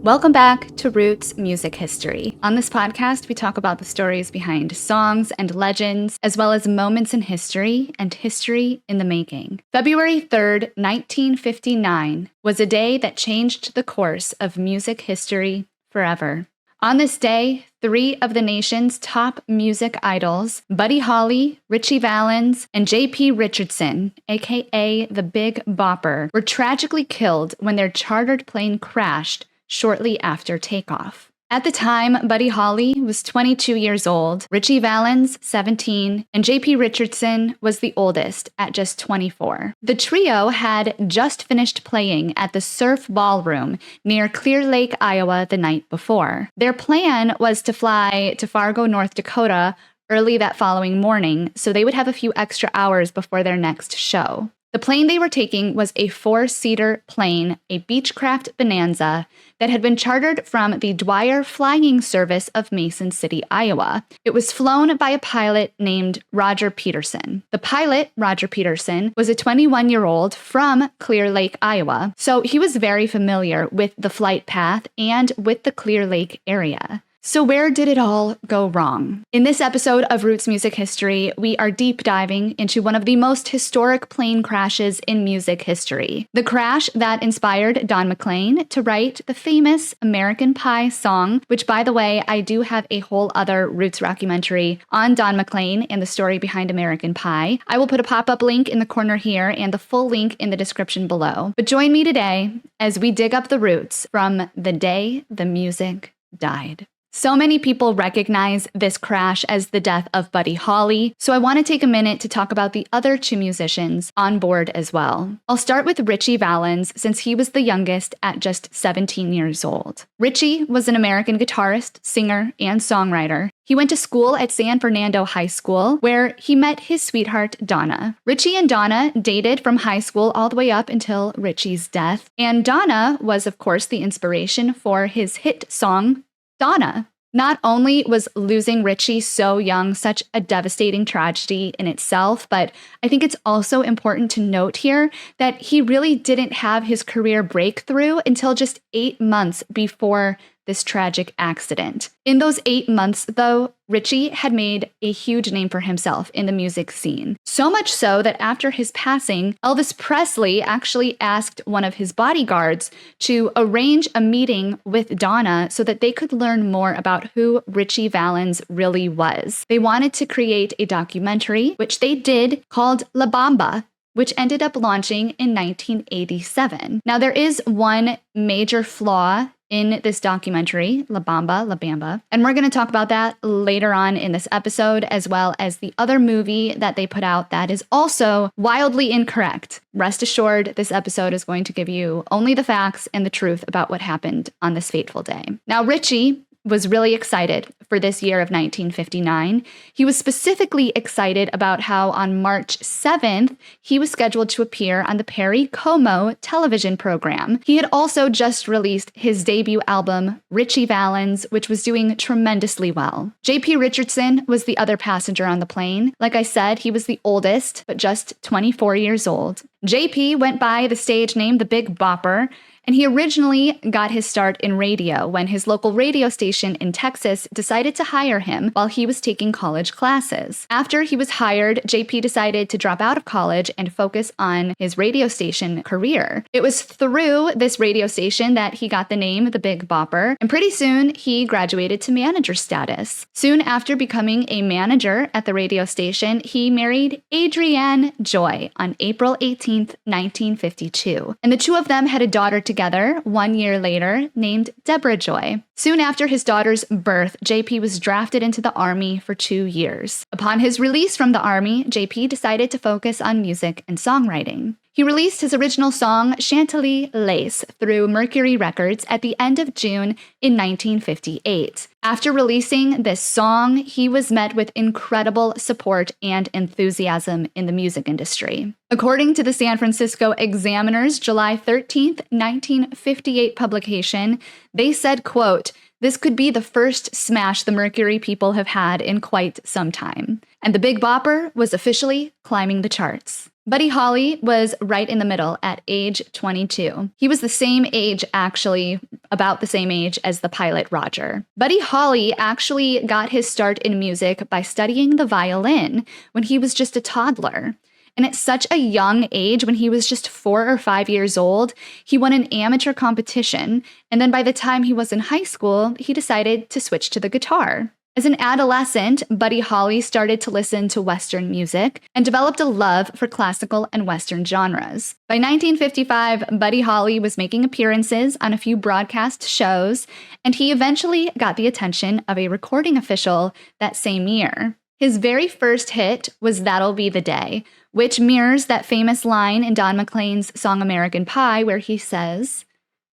Welcome back to Roots Music History. On this podcast, we talk about the stories behind songs and legends, as well as moments in history and history in the making. February 3rd, 1959 was a day that changed the course of music history forever. On this day, three of the nation's top music idols, Buddy Holly, Ritchie Valens, and J.P. Richardson, aka the Big Bopper, were tragically killed when their chartered plane crashed shortly after takeoff. At the time, Buddy Holly was 22 years old, Ritchie Valens, 17, and J.P. Richardson was the oldest at just 24. The trio had just finished playing at the Surf Ballroom near Clear Lake, Iowa the night before. Their plan was to fly to Fargo, North Dakota early that following morning, so they would have a few extra hours before their next show. The plane they were taking was a 4-seater plane, a beachcraft bonanza, that had been chartered from the Dwyer Flying Service of Mason City, Iowa. It was flown by a pilot named Roger Peterson. The pilot, Roger Peterson, was a 21-year-old from Clear Lake, Iowa, so he was very familiar with the flight path and with the Clear Lake area. So where did it all go wrong? In this episode of Roots Music History, we are deep diving into one of the most historic plane crashes in music history. The crash that inspired Don McLean to write the famous American Pie song, which, by the way, I do have a whole other Roots documentary on Don McLean and the story behind American Pie. I will put a pop-up link in the corner here and the full link in the description below. But join me today as we dig up the roots from the day the music died. So many people recognize this crash as the death of Buddy Holly, so I want to take a minute to talk about the other two musicians on board as well. I'll start with Ritchie Valens, since he was the youngest at just 17 years old. Ritchie was an American guitarist, singer, and songwriter. He went to school at San Fernando High School, where he met his sweetheart, Donna. Ritchie and Donna dated from high school all the way up until Ritchie's death, and Donna was, of course, the inspiration for his hit song, Donna. Not only was losing Ritchie so young such a devastating tragedy in itself, but I think it's also important to note here that he really didn't have his career breakthrough until just 8 months before this tragic accident. In those 8 months, though, Ritchie had made a huge name for himself in the music scene. So much so that after his passing, Elvis Presley actually asked one of his bodyguards to arrange a meeting with Donna so that they could learn more about who Ritchie Valens really was. They wanted to create a documentary, which they did, called La Bamba, which ended up launching in 1987. Now, there is one major flaw in this documentary, La Bamba, and we're going to talk about that later on in this episode, as well as the other movie that they put out that is also wildly incorrect. Rest assured, this episode is going to give you only the facts and the truth about what happened on this fateful day. Now, Ritchie was really excited for this year of 1959. He was specifically excited about how on March 7th, he was scheduled to appear on the Perry Como television program. He had also just released his debut album, Ritchie Valens, which was doing tremendously well. J.P. Richardson was the other passenger on the plane. Like I said, he was the oldest, but just 24 years old. J.P. went by the stage name The Big Bopper, and he originally got his start in radio when his local radio station in Texas decided to hire him while he was taking college classes. After he was hired, JP decided to drop out of college and focus on his radio station career. It was through this radio station that he got the name The Big Bopper, and pretty soon he graduated to manager status. Soon after becoming a manager at the radio station, he married Adrienne Joy on April 18th, 1952. And the two of them had a daughter together 1 year later named Deborah Joy. Soon after his daughter's birth, JP was drafted into the Army for 2 years. Upon his release from the Army, JP decided to focus on music and songwriting. He released his original song, Chantilly Lace, through Mercury Records at the end of June in 1958. After releasing this song, he was met with incredible support and enthusiasm in the music industry. According to the San Francisco Examiner's July 13th, 1958 publication, they said, quote, "This could be the first smash the Mercury people have had in quite some time." And The Big Bopper was officially climbing the charts. Buddy Holly was right in the middle at age 22. He was the same age, actually, about the same age as the pilot Roger. Buddy Holly actually got his start in music by studying the violin when he was just a toddler. And at such a young age, when he was just 4 or 5 years old, he won an amateur competition. And then by the time he was in high school, he decided to switch to the guitar. As an adolescent, Buddy Holly started to listen to Western music and developed a love for classical and Western genres. By 1955, Buddy Holly was making appearances on a few broadcast shows, and he eventually got the attention of a recording official that same year. His very first hit was That'll Be the Day, which mirrors that famous line in Don McLean's song American Pie where he says,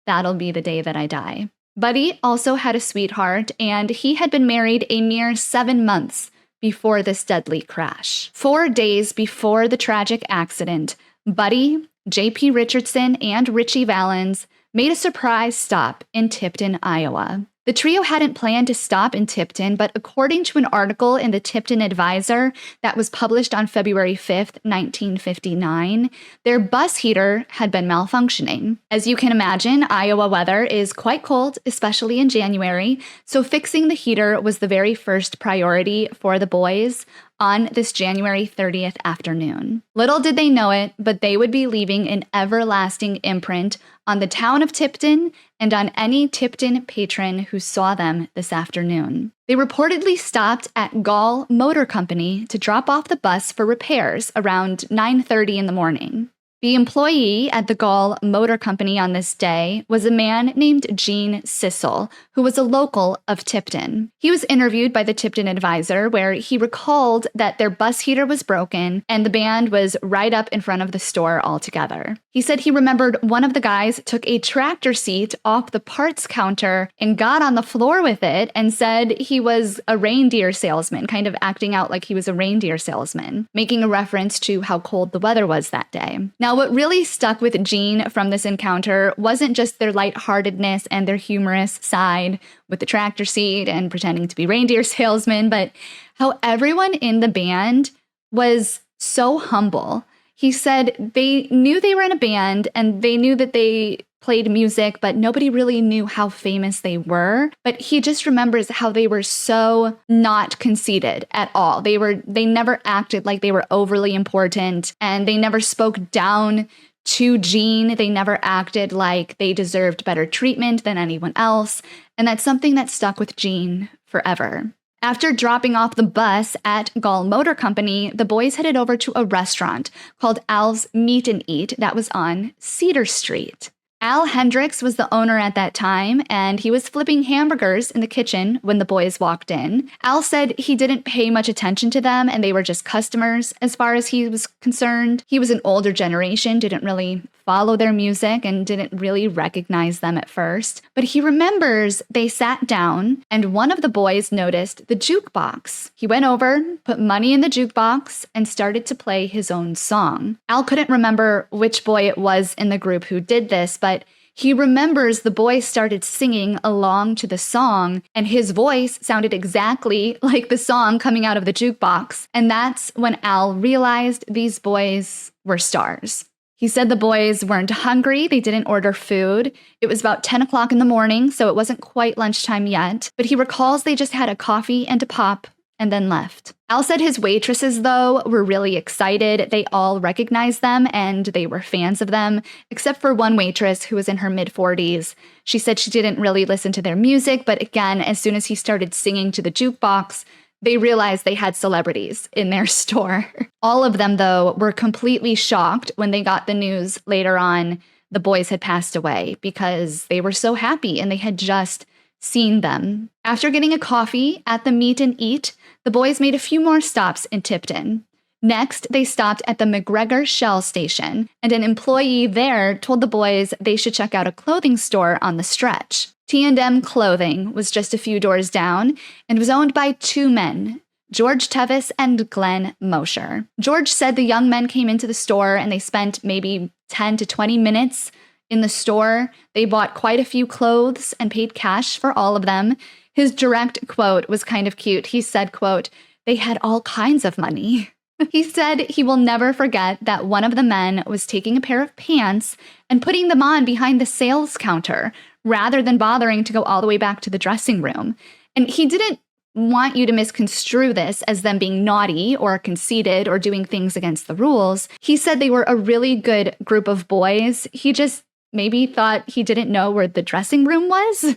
"That'll be the day that I die." Buddy also had a sweetheart, and he had been married a mere 7 months before this deadly crash. 4 days before the tragic accident, Buddy, J.P. Richardson, and Ritchie Valens made a surprise stop in Tipton, Iowa. The trio hadn't planned to stop in Tipton, but according to an article in the Tipton Advisor that was published on February 5th, 1959, their bus heater had been malfunctioning. As you can imagine, Iowa weather is quite cold, especially in January, so fixing the heater was the very first priority for the boys on this January 30th afternoon. Little did they know it, but they would be leaving an everlasting imprint on the town of Tipton and on any Tipton patron who saw them this afternoon. They reportedly stopped at Gall Motor Company to drop off the bus for repairs around 9:30 in the morning. The employee at the Gall Motor Company on this day was a man named Gene Sissel, who was a local of Tipton. He was interviewed by the Tipton Advisor, where he recalled that their bus heater was broken and the band was right up in front of the store altogether. He said he remembered one of the guys took a tractor seat off the parts counter and got on the floor with it and said he was a reindeer salesman, kind of acting out like he was a reindeer salesman, making a reference to how cold the weather was that day. Now, what really stuck with Gene from this encounter wasn't just their lightheartedness and their humorous side with the tractor seat and pretending to be reindeer salesmen, but how everyone in the band was so humble. He said they knew they were in a band and they knew that they played music, but nobody really knew how famous they were. But he just remembers how they were so not conceited at all. They never acted like they were overly important, and they never spoke down to Gene. They never acted like they deserved better treatment than anyone else. And that's something that stuck with Gene forever. After dropping off the bus at Gall Motor Company, the boys headed over to a restaurant called Al's Meat and Eat that was on Cedar Street. Al Hendricks was the owner at that time, and he was flipping hamburgers in the kitchen when the boys walked in. Al said he didn't pay much attention to them, and they were just customers as far as he was concerned. He was an older generation, didn't really follow their music, and didn't really recognize them at first. But he remembers they sat down, and one of the boys noticed the jukebox. He went over, put money in the jukebox, and started to play his own song. Al couldn't remember which boy it was in the group who did this, but he remembers the boy started singing along to the song, and his voice sounded exactly like the song coming out of the jukebox. And that's when Al realized these boys were stars. He said the boys weren't hungry, they didn't order food. It was about 10 o'clock in the morning, so it wasn't quite lunchtime yet. But he recalls they just had a coffee and a pop and then left. Al said his waitresses, though, were really excited. They all recognized them and they were fans of them, except for one waitress who was in her mid-40s. She said she didn't really listen to their music, but again, as soon as he started singing to the jukebox, they realized they had celebrities in their store. All of them, though, were completely shocked when they got the news later on the boys had passed away because they were so happy and they had just seen them. After getting a coffee at the Meat and Eat, the boys made a few more stops in Tipton. Next, they stopped at the McGregor Shell Station, and an employee there told the boys they should check out a clothing store on the stretch. T&M Clothing was just a few doors down and was owned by two men, George Tevis and Glenn Mosher. George said the young men came into the store and they spent maybe 10 to 20 minutes in the store. They bought quite a few clothes and paid cash for all of them. His direct quote was kind of cute. He said, quote, "They had all kinds of money." He said he will never forget that one of the men was taking a pair of pants and putting them on behind the sales counter rather than bothering to go all the way back to the dressing room. And he didn't want you to misconstrue this as them being naughty or conceited or doing things against the rules. He said they were a really good group of boys. He just maybe thought he didn't know where the dressing room was.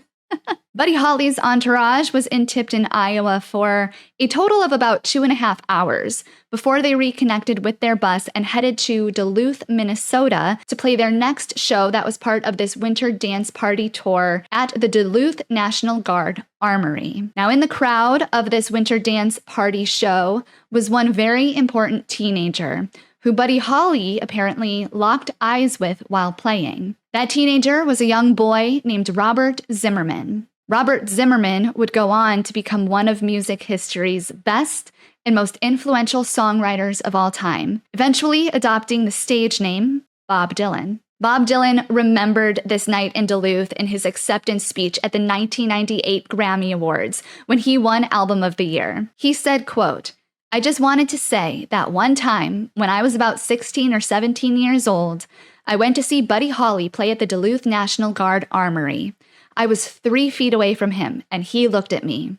Buddy Holly's entourage was in Tipton, Iowa for a total of about 2.5 hours before they reconnected with their bus and headed to Duluth, Minnesota to play their next show that was part of this winter dance party tour at the Duluth National Guard Armory. Now, in the crowd of this winter dance party show was one very important teenager who Buddy Holly apparently locked eyes with while playing. That teenager was a young boy named Robert Zimmerman. Robert Zimmerman would go on to become one of music history's best and most influential songwriters of all time, eventually adopting the stage name Bob Dylan. Bob Dylan remembered this night in Duluth in his acceptance speech at the 1998 Grammy Awards when he won Album of the Year. He said, quote, "I just wanted to say that one time when I was about 16 or 17 years old, I went to see Buddy Holly play at the Duluth National Guard Armory. I was 3 feet away from him, and he looked at me.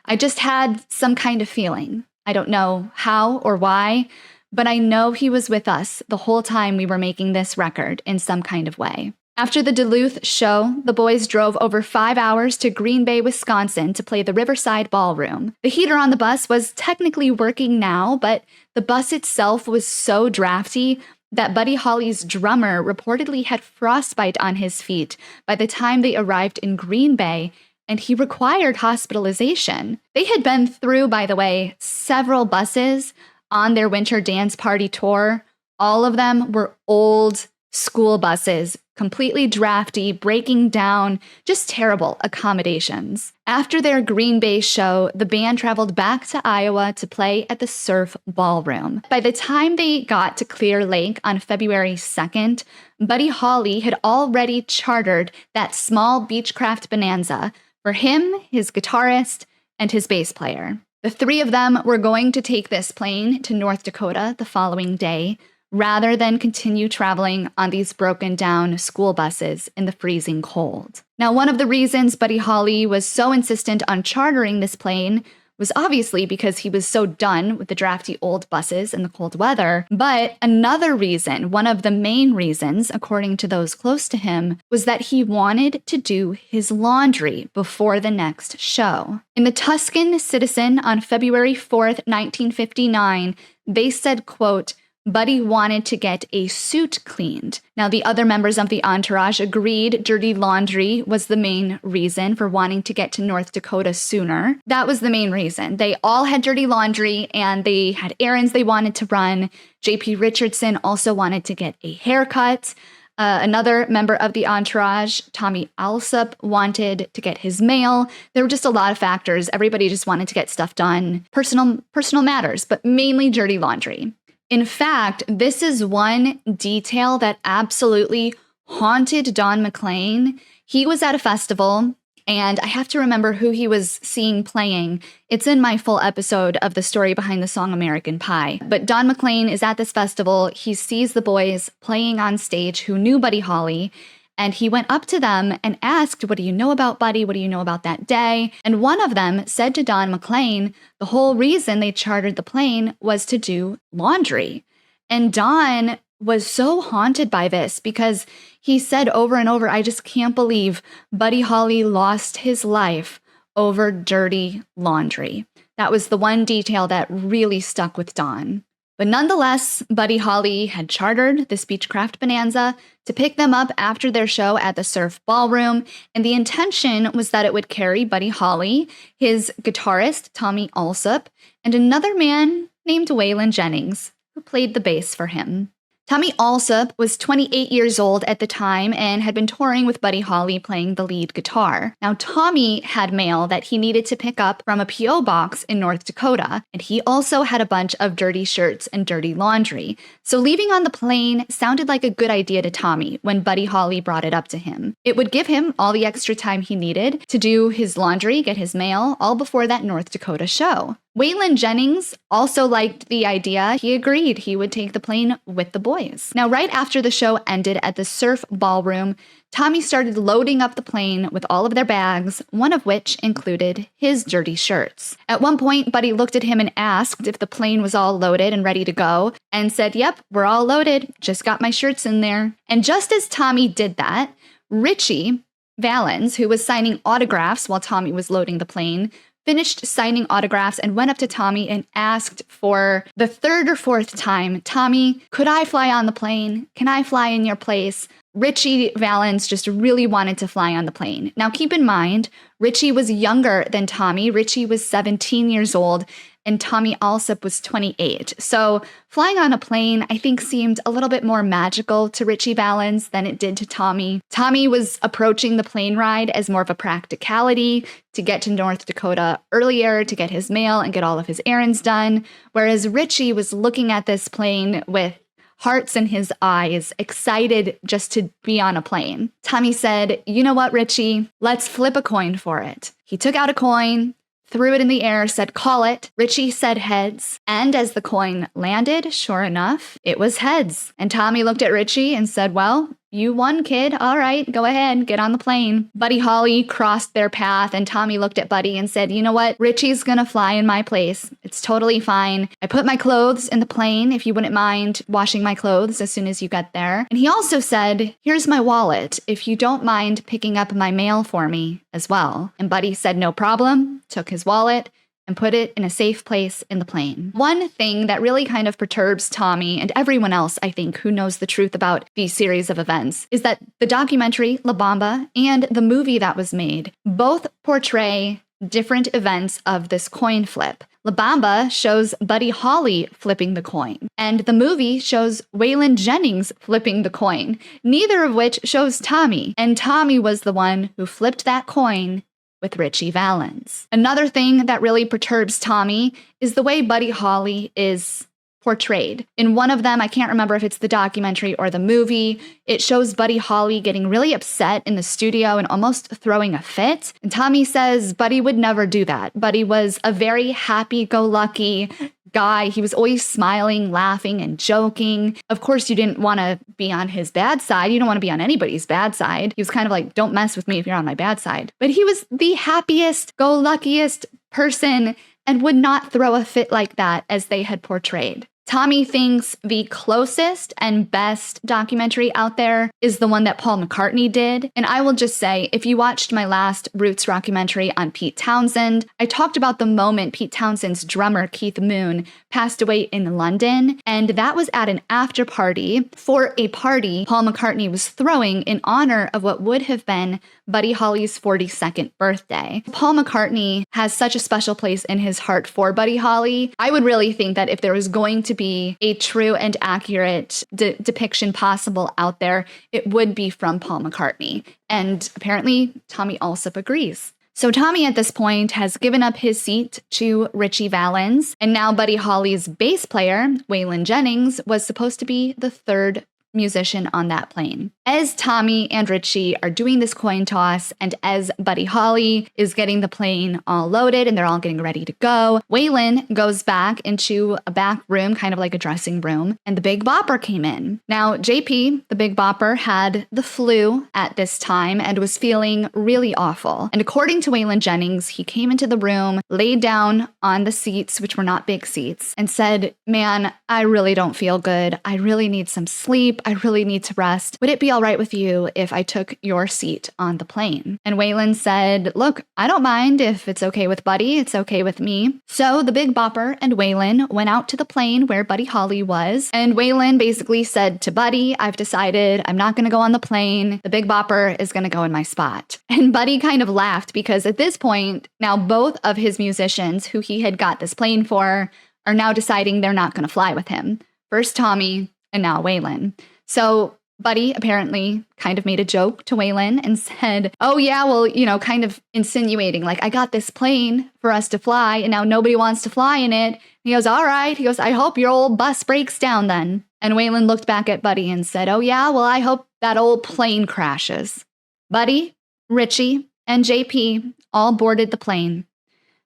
I just had some kind of feeling. I don't know how or why, but I know he was with us the whole time we were making this record in some kind of way." After the Duluth show, the boys drove over 5 hours to Green Bay, Wisconsin to play the Riverside Ballroom. The heater on the bus was technically working now, but the bus itself was so drafty that Buddy Holly's drummer reportedly had frostbite on his feet by the time they arrived in Green Bay, and he required hospitalization. They had been through, by the way, several buses on their winter dance party tour. All of them were old school buses, completely drafty, breaking down, just terrible accommodations. After their Green Bay show, the band traveled back to Iowa to play at the Surf Ballroom. By the time they got to Clear Lake on February 2nd, Buddy Holly had already chartered that small beachcraft bonanza for him, his guitarist, and his bass player. The three of them were going to take this plane to North Dakota the following day, rather than continue traveling on these broken down school buses in the freezing cold. Now, one of the reasons Buddy Holly was so insistent on chartering this plane was obviously because he was so done with the drafty old buses and the cold weather. But another reason, one of the main reasons, according to those close to him, was that he wanted to do his laundry before the next show. In the Tuscan Citizen on February 4th, 1959, they said, quote, Buddy wanted to get a suit cleaned. Now, the other members of the entourage agreed dirty laundry was the main reason for wanting to get to North Dakota sooner. That was the main reason. They all had dirty laundry and they had errands they wanted to run. JP Richardson also wanted to get a haircut. Another member of the entourage, Tommy Allsup, wanted to get his mail. There were just a lot of factors. Everybody just wanted to get stuff done. Personal matters, but mainly dirty laundry. In fact, this is one detail that absolutely haunted Don McLean. He was at a festival, and I have to remember who he was seeing playing. It's in my full episode of the story behind the song American Pie. But Don McLean is at this festival. He sees the boys playing on stage who knew Buddy Holly, and he went up to them and asked, what do you know about Buddy? What do you know about that day? And one of them said to Don McLean, the whole reason they chartered the plane was to do laundry. And Don was so haunted by this because he said over and over, I just can't believe Buddy Holly lost his life over dirty laundry. That was the one detail that really stuck with Don. But nonetheless, Buddy Holly had chartered this beachcraft bonanza to pick them up after their show at the Surf Ballroom, and the intention was that it would carry Buddy Holly, his guitarist, Tommy Allsup, and another man named Waylon Jennings, who played the bass for him. Tommy Allsup was 28 years old at the time and had been touring with Buddy Holly playing the lead guitar. Now, Tommy had mail that he needed to pick up from a P.O. box in North Dakota, and he also had a bunch of dirty shirts and dirty laundry. So leaving on the plane sounded like a good idea to Tommy when Buddy Holly brought it up to him. It would give him all the extra time he needed to do his laundry, get his mail, all before that North Dakota show. Waylon Jennings also liked the idea. He agreed he would take the plane with the boys. Now, right after the show ended at the Surf Ballroom, Tommy started loading up the plane with all of their bags, one of which included his dirty shirts. At one point, Buddy looked at him and asked if the plane was all loaded and ready to go, and said, "Yep, we're all loaded. Just got my shirts in there." And just as Tommy did that, Ritchie, Valens, who was signing autographs while Tommy was loading the plane, finished signing autographs and went up to Tommy and asked for the third or fourth time, "Tommy, could I fly on the plane? Can I fly in your place?" Ritchie Valens just really wanted to fly on the plane. Now, keep in mind, Ritchie was younger than Tommy. Ritchie was 17 years old, and Tommy Allsup was 28. So flying on a plane, I think, seemed a little bit more magical to Ritchie Valens than it did to Tommy. Tommy was approaching the plane ride as more of a practicality to get to North Dakota earlier, to get his mail and get all of his errands done, whereas Ritchie was looking at this plane with hearts in his eyes, excited just to be on a plane. Tommy said, "You know what, Ritchie? Let's flip a coin for it." He took out a coin, threw it in the air, said, "Call it." Ritchie said heads. And as the coin landed, sure enough, it was heads. And Tommy looked at Ritchie and said, "Well, you won, kid. All right, go ahead, get on the plane." Buddy Holly crossed their path, and Tommy looked at Buddy and said, "You know what? Ritchie's gonna fly in my place. It's totally fine. I put my clothes in the plane if you wouldn't mind washing my clothes as soon as you get there." And he also said, "Here's my wallet, if you don't mind picking up my mail for me as well." And Buddy said, "No problem," took his wallet and put it in a safe place in the plane. One thing that really kind of perturbs Tommy and everyone else, I think, who knows the truth about these series of events is that the documentary La Bamba and the movie that was made both portray different events of this coin flip. La Bamba shows Buddy Holly flipping the coin, and the movie shows Waylon Jennings flipping the coin, neither of which shows Tommy, and Tommy was the one who flipped that coin with Ritchie Valens. Another thing that really perturbs Tommy is the way Buddy Holly is portrayed. In one of them, I can't remember if it's the documentary or the movie, it shows Buddy Holly getting really upset in the studio and almost throwing a fit. And Tommy says Buddy would never do that. Buddy was a very happy-go-lucky guy. He was always smiling, laughing, and joking. Of course, you didn't want to be on his bad side. You don't want to be on anybody's bad side. He was kind of like, "Don't mess with me if you're on my bad side." But he was the happiest, go-luckiest person and would not throw a fit like that as they had portrayed. Tommy thinks the closest and best documentary out there is the one that Paul McCartney did. And I will just say, if you watched my last Roots documentary on Pete Townsend, I talked about the moment Pete Townsend's drummer, Keith Moon, passed away in London. And that was at an after party for a party Paul McCartney was throwing in honor of what would have been Buddy Holly's 42nd birthday. Paul McCartney has such a special place in his heart for Buddy Holly. I would really think that if there was going to be a true and accurate depiction possible out there, it would be from Paul McCartney. And apparently, Tommy Allsup agrees. So Tommy at this point has given up his seat to Ritchie Valens, and now Buddy Holly's bass player, Waylon Jennings, was supposed to be the third musician on that plane. As Tommy and Ritchie are doing this coin toss, and as Buddy Holly is getting the plane all loaded and they're all getting ready to go, Waylon goes back into a back room, kind of like a dressing room, and the Big Bopper came in. Now, JP, the Big Bopper, had the flu at this time and was feeling really awful. And according to Waylon Jennings, he came into the room, laid down on the seats, which were not big seats, and said, "Man, I really don't feel good. I really need some sleep. I really need to rest. Would it be all right with you if I took your seat on the plane?" And Waylon said, "Look, I don't mind if it's okay with Buddy. It's okay with me." So the Big Bopper and Waylon went out to the plane where Buddy Holly was. And Waylon basically said to Buddy, "I've decided I'm not going to go on the plane. The Big Bopper is going to go in my spot." And Buddy kind of laughed because at this point, now both of his musicians who he had got this plane for are now deciding they're not going to fly with him. First Tommy and now Waylon. So Buddy apparently kind of made a joke to Waylon and said, "Oh yeah, well, kind of insinuating like, I got this plane for us to fly and now nobody wants to fly in it." He goes, "All right." He goes, "I hope your old bus breaks down then." And Waylon looked back at Buddy and said, "Oh yeah, well, I hope that old plane crashes." Buddy, Ritchie, and JP all boarded the plane.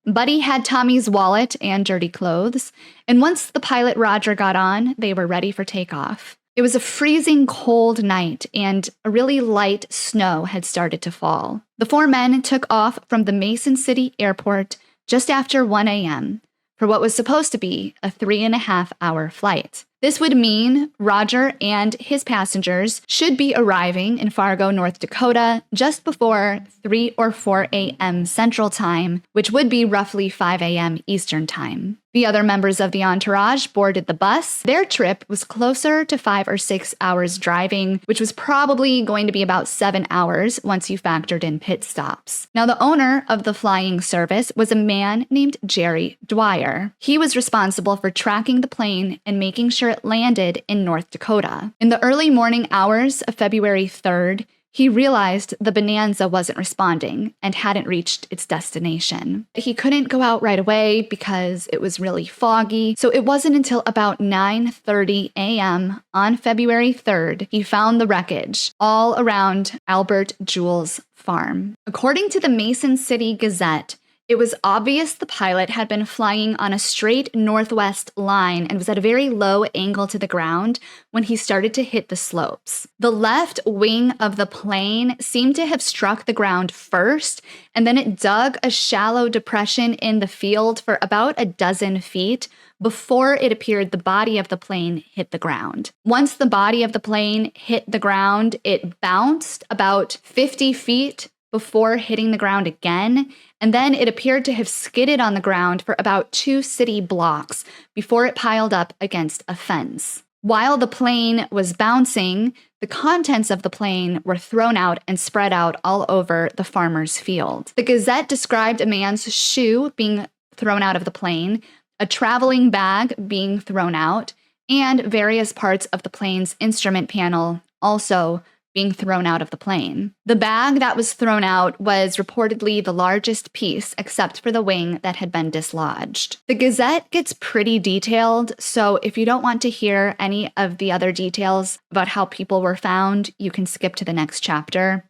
Buddy had Tommy's wallet and dirty clothes, and once the pilot Roger got on, they were ready for takeoff. It was a freezing cold night, and a really light snow had started to fall. The four men took off from the Mason City airport just after 1 a.m. for what was supposed to be a 3.5-hour flight. This would mean Roger and his passengers should be arriving in Fargo, North Dakota just before 3 or 4 a.m. Central Time, which would be roughly 5 a.m. Eastern Time. The other members of the entourage boarded the bus. Their trip was closer to 5 or 6 hours driving, which was probably going to be about 7 hours once you factored in pit stops. Now, the owner of the flying service was a man named Jerry Dwyer. He was responsible for tracking the plane and making sure it landed in North Dakota. In the early morning hours of February 3rd, he realized the Bonanza wasn't responding and hadn't reached its destination. He couldn't go out right away because it was really foggy, so it wasn't until about 9:30 a.m. on February 3rd he found the wreckage all around Albert Jewell's farm. According to the Mason City Gazette, it was obvious the pilot had been flying on a straight northwest line and was at a very low angle to the ground when he started to hit the slopes. The left wing of the plane seemed to have struck the ground first, and then it dug a shallow depression in the field for about a dozen feet before it appeared the body of the plane hit the ground. Once the body of the plane hit the ground, it bounced about 50 feet before hitting the ground again, and then it appeared to have skidded on the ground for about 2 city blocks before it piled up against a fence. While the plane was bouncing, the contents of the plane were thrown out and spread out all over the farmer's field. The Gazette described a man's shoe being thrown out of the plane, a traveling bag being thrown out, and various parts of the plane's instrument panel also being thrown out of the plane. The bag that was thrown out was reportedly the largest piece, except for the wing that had been dislodged. The Gazette gets pretty detailed, so if you don't want to hear any of the other details about how people were found, you can skip to the next chapter.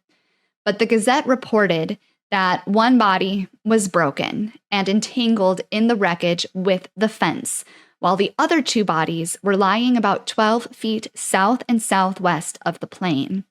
But the Gazette reported that one body was broken and entangled in the wreckage with the fence, while the other 2 bodies were lying about 12 feet south and southwest of the plane.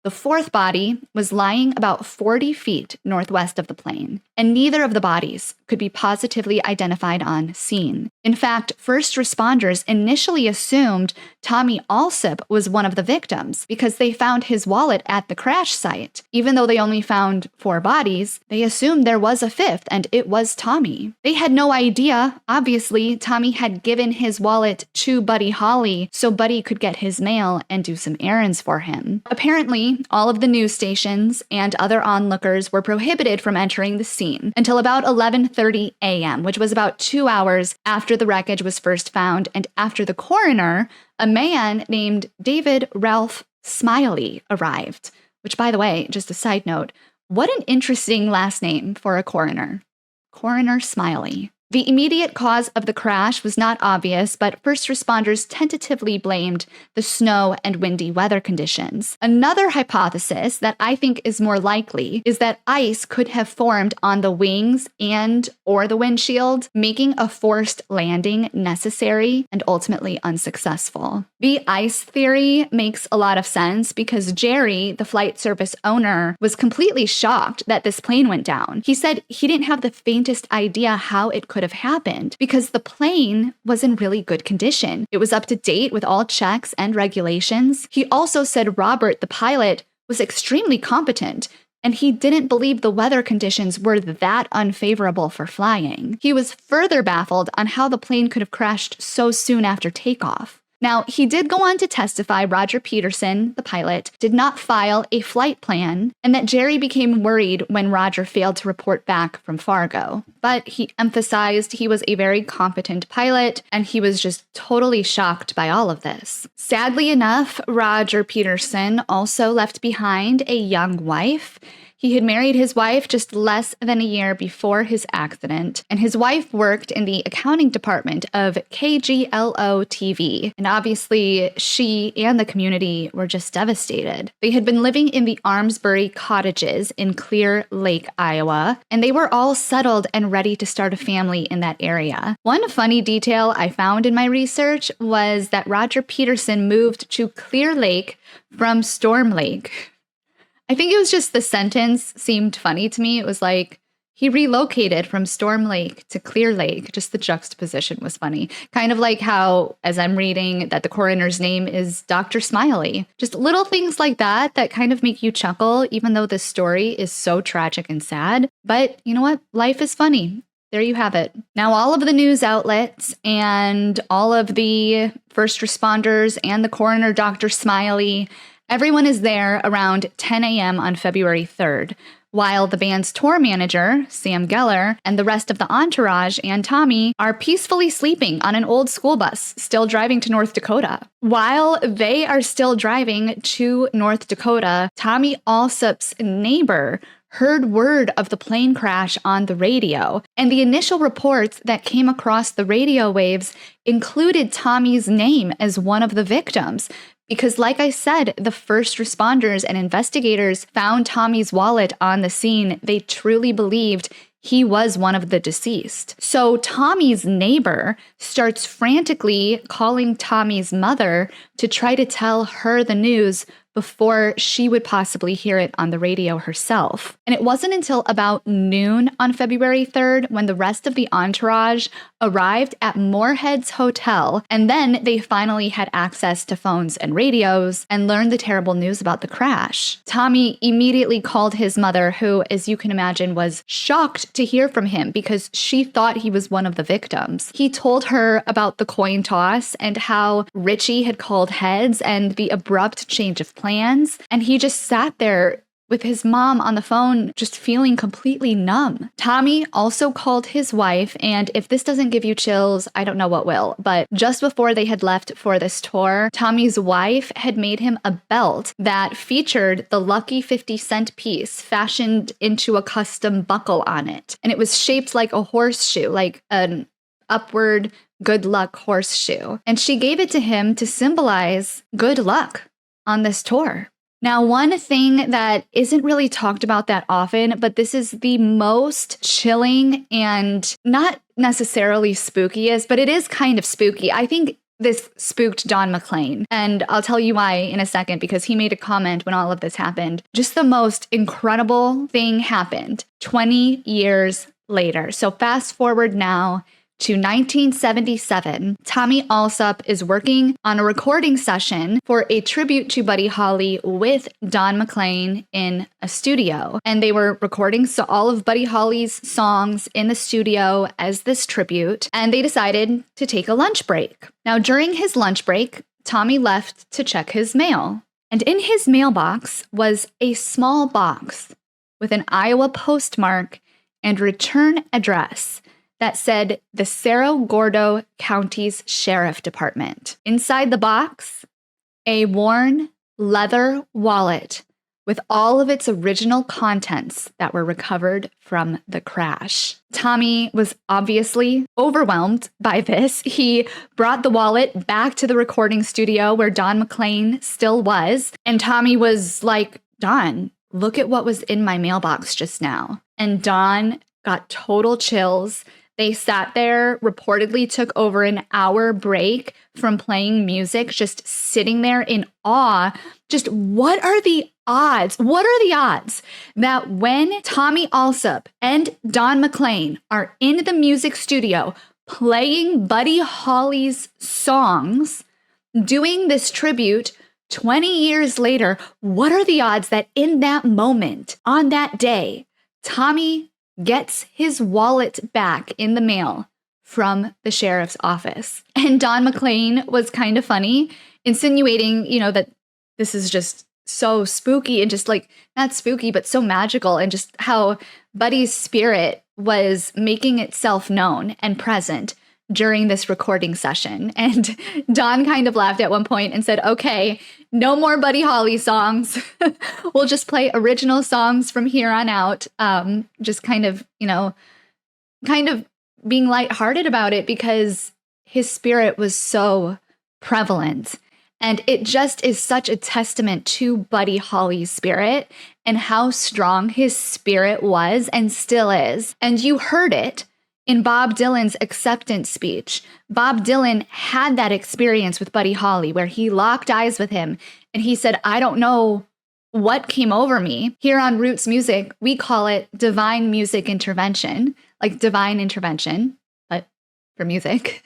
The 4th body was lying about 40 feet northwest of the plane, and neither of the bodies could be positively identified on scene. In fact, first responders initially assumed Tommy Allsup was one of the victims because they found his wallet at the crash site. Even though they only found 4 bodies, they assumed there was a 5th, and it was Tommy. They had no idea, obviously, Tommy had given his wallet to Buddy Holly so Buddy could get his mail and do some errands for him. Apparently, all of the news stations and other onlookers were prohibited from entering the scene until about 11:30 a.m., which was about 2 hours after the wreckage was first found and after the coroner, a man named David Ralph Smiley, arrived. Which, by the way, just a side note, what an interesting last name for a coroner. Coroner Smiley. The immediate cause of the crash was not obvious, but first responders tentatively blamed the snow and windy weather conditions. Another hypothesis that I think is more likely is that ice could have formed on the wings and/or the windshield, making a forced landing necessary and ultimately unsuccessful. The ice theory makes a lot of sense because Jerry, the flight service owner, was completely shocked that this plane went down. He said he didn't have the faintest idea how it could have happened because the plane was in really good condition. It was up to date with all checks and regulations. He also said Robert, the pilot, was extremely competent, and he didn't believe the weather conditions were that unfavorable for flying. He was further baffled on how the plane could have crashed so soon after takeoff. Now, he did go on to testify Roger Peterson, the pilot, did not file a flight plan, and that Jerry became worried when Roger failed to report back from Fargo. But he emphasized he was a very competent pilot, and he was just totally shocked by all of this. Sadly enough, Roger Peterson also left behind a young wife. He had married his wife just less than a year before his accident, and his wife worked in the accounting department of KGLO TV. And obviously, she and the community were just devastated. They had been living in the Armsbury cottages in Clear Lake, Iowa, and they were all settled and ready to start a family in that area. One funny detail I found in my research was that Roger Peterson moved to Clear Lake from Storm Lake. I think it was just the sentence seemed funny to me. It was like, he relocated from Storm Lake to Clear Lake. Just the juxtaposition was funny. Kind of like how, as I'm reading, that the coroner's name is Dr. Smiley. Just little things like that that kind of make you chuckle, even though this story is so tragic and sad. But you know what? Life is funny. There you have it. Now, all of the news outlets and all of the first responders and the coroner, Dr. Smiley, everyone is there around 10 a.m. on February 3rd, while the band's tour manager, Sam Geller, and the rest of the entourage and Tommy are peacefully sleeping on an old school bus, still driving to North Dakota. While they are still driving to North Dakota, Tommy Allsup's neighbor heard word of the plane crash on the radio, and the initial reports that came across the radio waves included Tommy's name as one of the victims. Because like I said, the first responders and investigators found Tommy's wallet on the scene. They truly believed he was one of the deceased. So Tommy's neighbor starts frantically calling Tommy's mother to try to tell her the news before she would possibly hear it on the radio herself. And it wasn't until about noon on February 3rd when the rest of the entourage arrived at Moorhead's Hotel, and then they finally had access to phones and radios and learned the terrible news about the crash. Tommy immediately called his mother, who, as you can imagine, was shocked to hear from him because she thought he was one of the victims. He told her about the coin toss and how Ritchie had called heads and the abrupt change of plans, and he just sat there with his mom on the phone, just feeling completely numb. Tommy also called his wife, and if this doesn't give you chills, I don't know what will. But just before they had left for this tour, Tommy's wife had made him a belt that featured the lucky 50-cent piece fashioned into a custom buckle on it. And it was shaped like a horseshoe, like an upward good luck horseshoe. And she gave it to him to symbolize good luck on this tour. Now, one thing that isn't really talked about that often, but this is the most chilling and not necessarily spookiest, but it is kind of spooky. I think this spooked Don McLean, and I'll tell you why in a second, because he made a comment when all of this happened. Just the most incredible thing happened 20 years later. So fast forward now to 1977, Tommy Allsup is working on a recording session for a tribute to Buddy Holly with Don McLean in a studio. And they were recording all of Buddy Holly's songs in the studio as this tribute, and they decided to take a lunch break. Now, during his lunch break, Tommy left to check his mail. And in his mailbox was a small box with an Iowa postmark and return address that said the Cerro Gordo County's Sheriff Department. Inside the box, a worn leather wallet with all of its original contents that were recovered from the crash. Tommy was obviously overwhelmed by this. He brought the wallet back to the recording studio where Don McLean still was, and Tommy was like, "Don, look at what was in my mailbox just now." And Don got total chills. They sat there, reportedly took over an hour break from playing music, just sitting there in awe. Just what are the odds? What are the odds that when Tommy Allsup and Don McLean are in the music studio playing Buddy Holly's songs, doing this tribute 20 years later, what are the odds that in that moment, on that day, Tommy gets his wallet back in the mail from the sheriff's office? And Don McLean was kind of funny, insinuating, that this is just so spooky and just like, not spooky, but so magical, and just how Buddy's spirit was making itself known and present during this recording session. And Don kind of laughed at one point and said, okay, no more Buddy Holly songs. We'll just play original songs from here on out. Just kind of being lighthearted about it because his spirit was so prevalent. And it just is such a testament to Buddy Holly's spirit and how strong his spirit was and still is. And you heard it in Bob Dylan's acceptance speech. Bob Dylan had that experience with Buddy Holly where he locked eyes with him and he said, I don't know what came over me. Here on Roots Music, we call it divine music intervention, like divine intervention, but for music.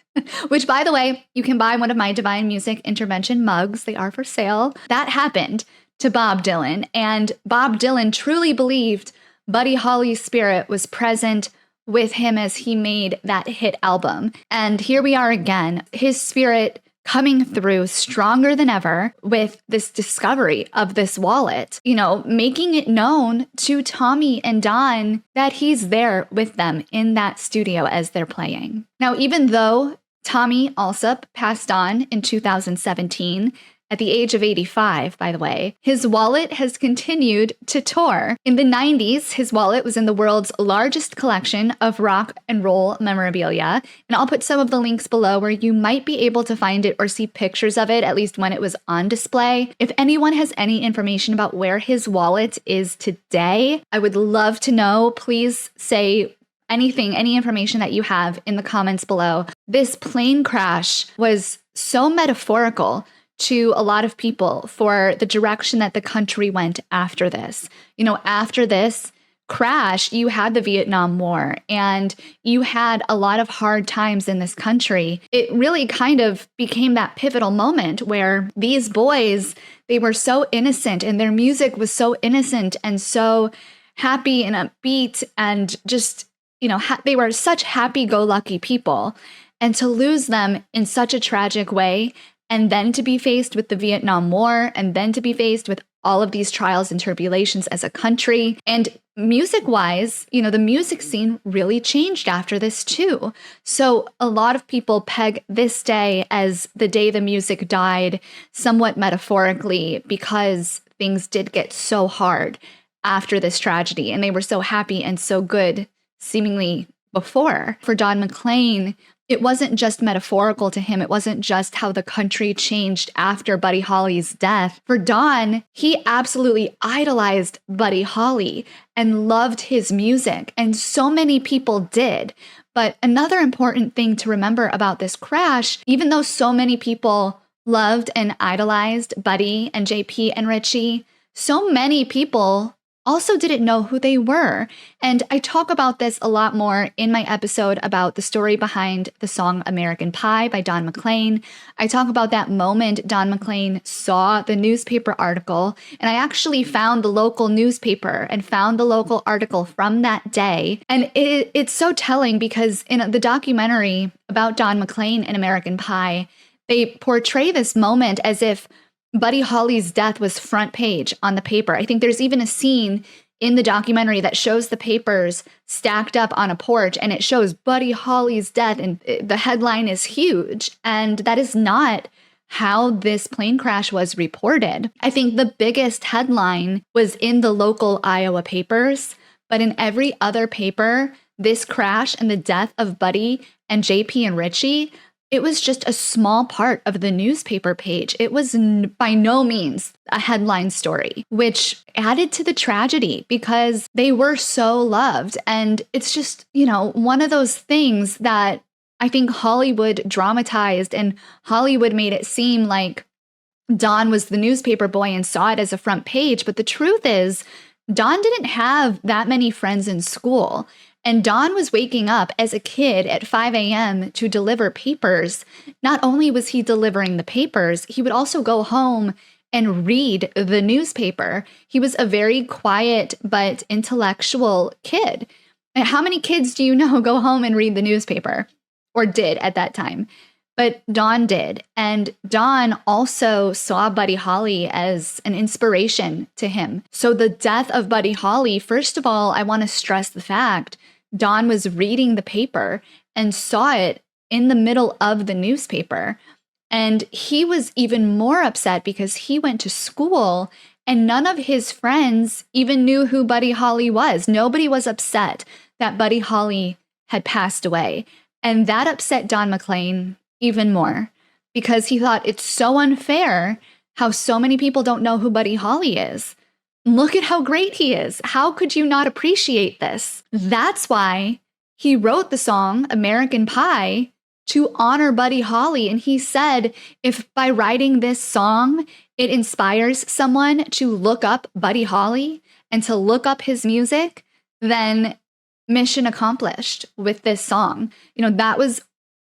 Which, by the way, you can buy one of my Divine Music Intervention mugs. They are for sale. That happened to Bob Dylan. And Bob Dylan truly believed Buddy Holly's spirit was present with him as he made that hit album. And here we are again, his spirit coming through stronger than ever with this discovery of this wallet, making it known to Tommy and Don that he's there with them in that studio as they're playing. Now, even though Tommy Allsup passed on in 2017 at the age of 85, by the way, his wallet has continued to tour. In the 90s, his wallet was in the world's largest collection of rock and roll memorabilia. And I'll put some of the links below where you might be able to find it or see pictures of it, at least when it was on display. If anyone has any information about where his wallet is today, I would love to know. Please say any information that you have in the comments below. This plane crash was so metaphorical to a lot of people for the direction that the country went after this. After this crash, you had the Vietnam War and you had a lot of hard times in this country. It really kind of became that pivotal moment where these boys, they were so innocent and their music was so innocent and so happy and upbeat and just they were such happy-go-lucky people. And to lose them in such a tragic way, and then to be faced with the Vietnam War, and then to be faced with all of these trials and tribulations as a country. And music-wise, the music scene really changed after this too. So a lot of people peg this day as the day the music died, somewhat metaphorically, because things did get so hard after this tragedy, and they were so happy and so good seemingly before. For Don McLean, it wasn't just metaphorical to him. It wasn't just how the country changed after Buddy Holly's death. For Don, he absolutely idolized Buddy Holly and loved his music, and so many people did. But another important thing to remember about this crash, even though so many people loved and idolized Buddy and JP and Ritchie, so many people also didn't know who they were. And I talk about this a lot more in my episode about the story behind the song American Pie by Don McLean. I talk about that moment Don McLean saw the newspaper article, and I actually found the local newspaper and found the local article from that day. And it's so telling because in the documentary about Don McLean and American Pie, they portray this moment as if Buddy Holly's death was front page on the paper. I think there's even a scene in the documentary that shows the papers stacked up on a porch, and it shows Buddy Holly's death, and the headline is huge. And that is not how this plane crash was reported. I think the biggest headline was in the local Iowa papers, but in every other paper, this crash and the death of Buddy and JP and Ritchie, it was just a small part of the newspaper page. It was by no means a headline story, which added to the tragedy because they were so loved. And it's just, one of those things that I think Hollywood dramatized, and Hollywood made it seem like Don was the newspaper boy and saw it as a front page. But the truth is, Don didn't have that many friends in school. And Don was waking up as a kid at 5 a.m. to deliver papers. Not only was he delivering the papers, he would also go home and read the newspaper. He was a very quiet but intellectual kid. And how many kids do you know go home and read the newspaper? Or did at that time? But Don did. And Don also saw Buddy Holly as an inspiration to him. So the death of Buddy Holly, first of all, I want to stress the fact Don was reading the paper and saw it in the middle of the newspaper. And he was even more upset because he went to school and none of his friends even knew who Buddy Holly was. Nobody was upset that Buddy Holly had passed away. And that upset Don McLean even more because he thought it's so unfair how so many people don't know who Buddy Holly is. Look at how great he is. How could you not appreciate this? That's why he wrote the song American Pie to honor Buddy Holly. And he said, if by writing this song, it inspires someone to look up Buddy Holly and to look up his music, then mission accomplished with this song. That was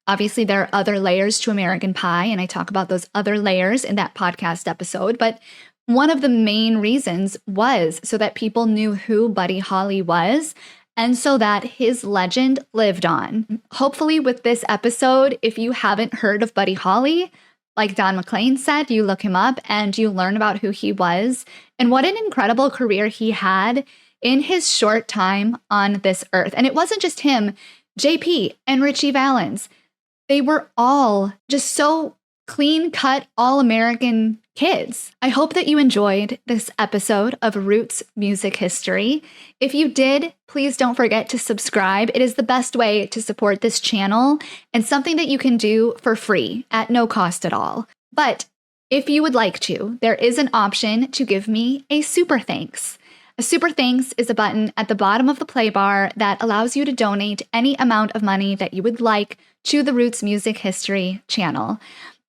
obviously there are other layers to American Pie, and I talk about those other layers in that podcast episode. But one of the main reasons was so that people knew who Buddy Holly was and so that his legend lived on. Hopefully with this episode, if you haven't heard of Buddy Holly, like Don McLean said, you look him up and you learn about who he was and what an incredible career he had in his short time on this earth. And it wasn't just him, JP and Ritchie Valens. They were all just so clean-cut, all-American kids. I hope that you enjoyed this episode of Roots Music History. If you did, please don't forget to subscribe. It is the best way to support this channel and something that you can do for free at no cost at all. But if you would like to, there is an option to give me a super thanks. A super thanks is a button at the bottom of the play bar that allows you to donate any amount of money that you would like to the Roots Music History channel.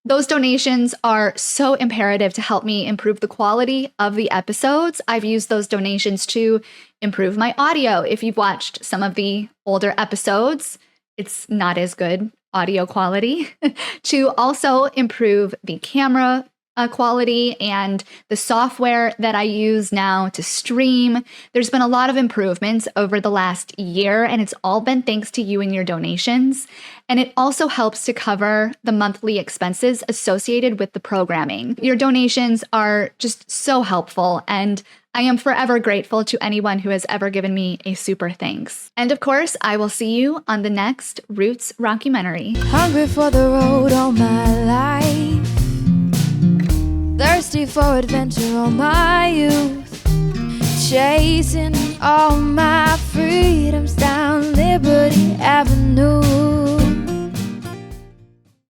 Those donations are so imperative to help me improve the quality of the episodes. I've used those donations to improve my audio. If you've watched some of the older episodes, it's not as good audio quality. To also improve the camera quality and the software that I use now to stream. There's been a lot of improvements over the last year, and it's all been thanks to you and your donations. And it also helps to cover the monthly expenses associated with the programming. Your donations are just so helpful, and I am forever grateful to anyone who has ever given me a super thanks. And of course, I will see you on the next Roots Rockumentary. Hungry for the road all my life, thirsty for adventure all my youth, chasing all my freedom.